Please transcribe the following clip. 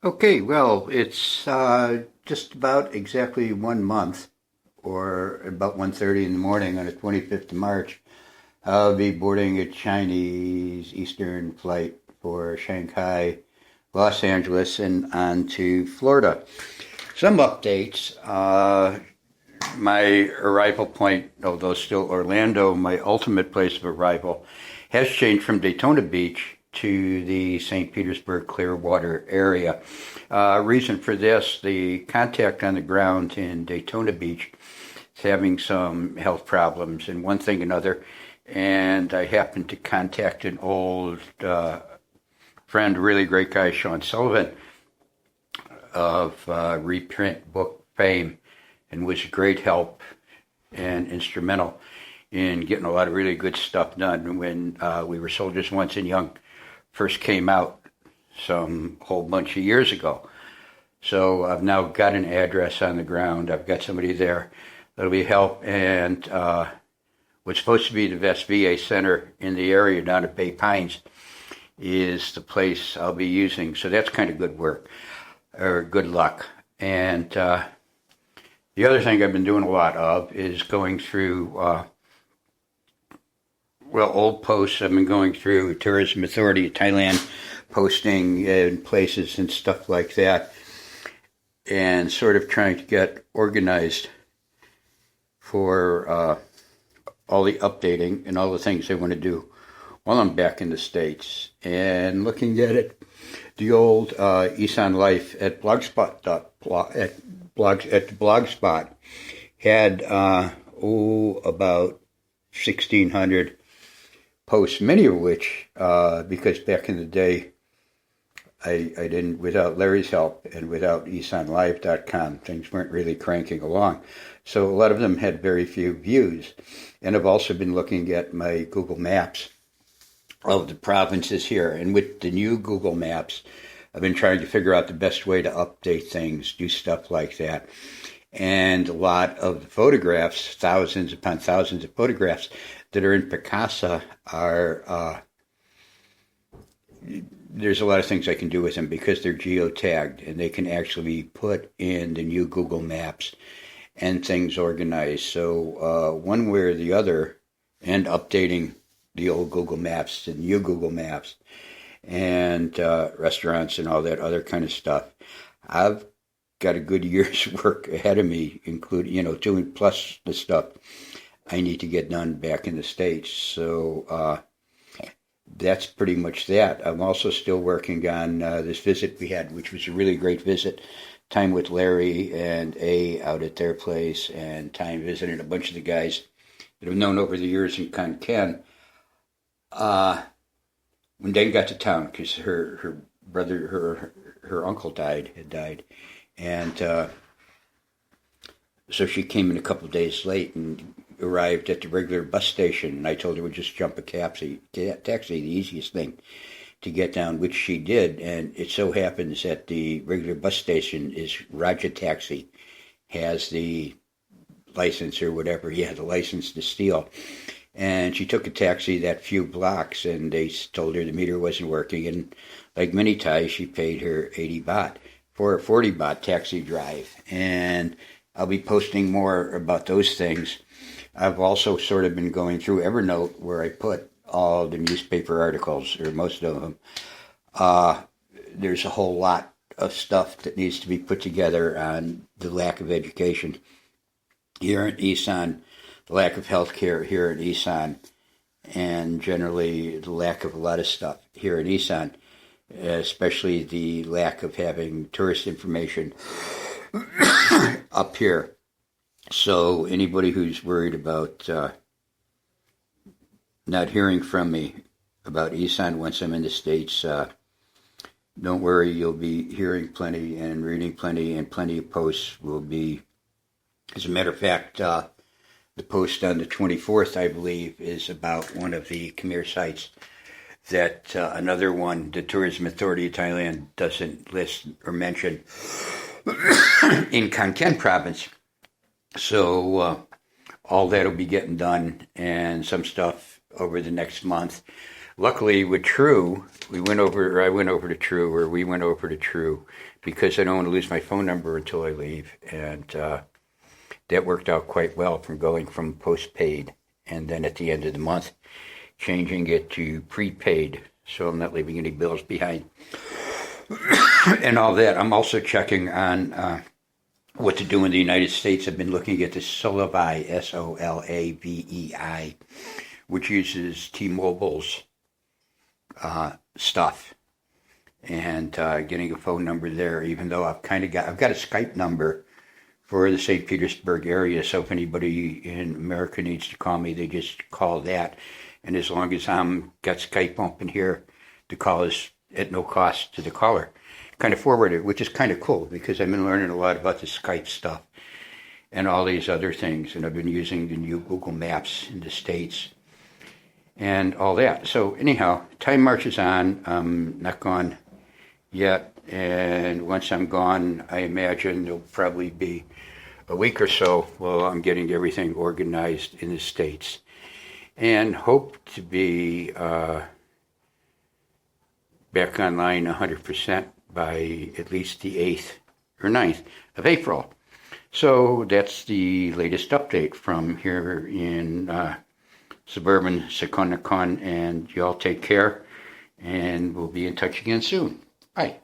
Okay, well, it's just about exactly 1 month, or about 1:30 in the morning on the 25th of March. I'll be boarding a Chinese Eastern flight for Shanghai, Los Angeles, and on to Florida. Some updates. My arrival point, although still Orlando, my ultimate place of arrival, has changed from Daytona Beach to the St. Petersburg Clearwater area. Reason for this, the contact on the ground in Daytona Beach is having some health problems and one thing another, and I happened to contact an old friend, really great guy, Sean Sullivan, of reprint book fame, and was a great help and instrumental in getting a lot of really good stuff done when We Were Soldiers Once and Young first came out some whole bunch of years ago. So I've now got an address on the ground. I've got somebody there that'll be help, and what's supposed to be the best VA center in the area down at Bay Pines is the place I'll be using. So that's kind of good work, or good luck. And the other thing I've been doing a lot of is going through, old posts. I've been going through Tourism Authority of Thailand, posting in places and stuff like that, and sort of trying to get organized for all the updating and all the things I want to do while I'm back in the States. And looking at it, the old Isaan Life at Blogspot had about 1,600 posts, many of which because back in the day I didn't, without Larry's help and without IsaanLive.com, things weren't really cranking along. So a lot of them had very few views. And I've also been looking at my Google Maps of the provinces here. And with the new Google Maps, I've been trying to figure out the best way to update things, do stuff like that. And a lot of the photographs, thousands upon thousands of photographs that are in Picasa are, there's a lot of things I can do with them because they're geotagged and they can actually be put in the new Google Maps and things organized. So one way or the other, and updating the old Google Maps to new Google Maps and restaurants and all that other kind of stuff. I've got a good year's work ahead of me, including, doing plus the stuff I need to get done back in the States. So that's pretty much that. I'm also still working on this visit we had, which was a really great visit. Time with Larry and A out at their place, and time visiting a bunch of the guys that I've known over the years in Concan. When Dane got to town, because her brother, her uncle had died, and so she came in a couple of days late and arrived at the regular bus station, and I told her we'd just jump a taxi, the easiest thing to get down, which she did. And it so happens that the regular bus station is Raja Taxi, has the license or whatever, the license to steal. And she took a taxi that few blocks, and they told her the meter wasn't working, and like many Thais, she paid her 80 baht for a 40 baht taxi drive. And I'll be posting more about those things. I've also sort of been going through Evernote, where I put all the newspaper articles, or most of them. There's a whole lot of stuff that needs to be put together on the lack of education here in Isaan, the lack of health care here in Isaan, and generally the lack of a lot of stuff here in Isaan, especially the lack of having tourist information up here. So anybody who's worried about not hearing from me about Isaan once I'm in the States, don't worry, you'll be hearing plenty and reading plenty, and plenty of posts will be. As a matter of fact, the post on the 24th, I believe, is about one of the Khmer sites that another one, the Tourism Authority of Thailand, doesn't list or mention in Konkan province. So all that will be getting done, and some stuff over the next month. Luckily, with True, we went over to True, because I don't want to lose my phone number until I leave, and that worked out quite well from going from postpaid, and then at the end of the month, changing it to prepaid, so I'm not leaving any bills behind, and all that. I'm also checking on what to do in the United States. I've been looking at the Solavei, Solavei, which uses T-Mobile's stuff, and getting a phone number there, even though I've got a Skype number for the St. Petersburg area, so if anybody in America needs to call me, they just call that, and as long as I'm got Skype open here, the call is at no cost to the caller. Kind of forwarded, which is kind of cool, because I've been learning a lot about the Skype stuff and all these other things, and I've been using the new Google Maps in the States and all that. So anyhow, time marches on. I'm not gone yet, and once I'm gone, I imagine there'll probably be a week or so while I'm getting everything organized in the States, and hope to be back online 100% by at least the 8th or 9th of April. So that's the latest update from here in suburban Secundicon, and y'all take care, and we'll be in touch again soon. Bye.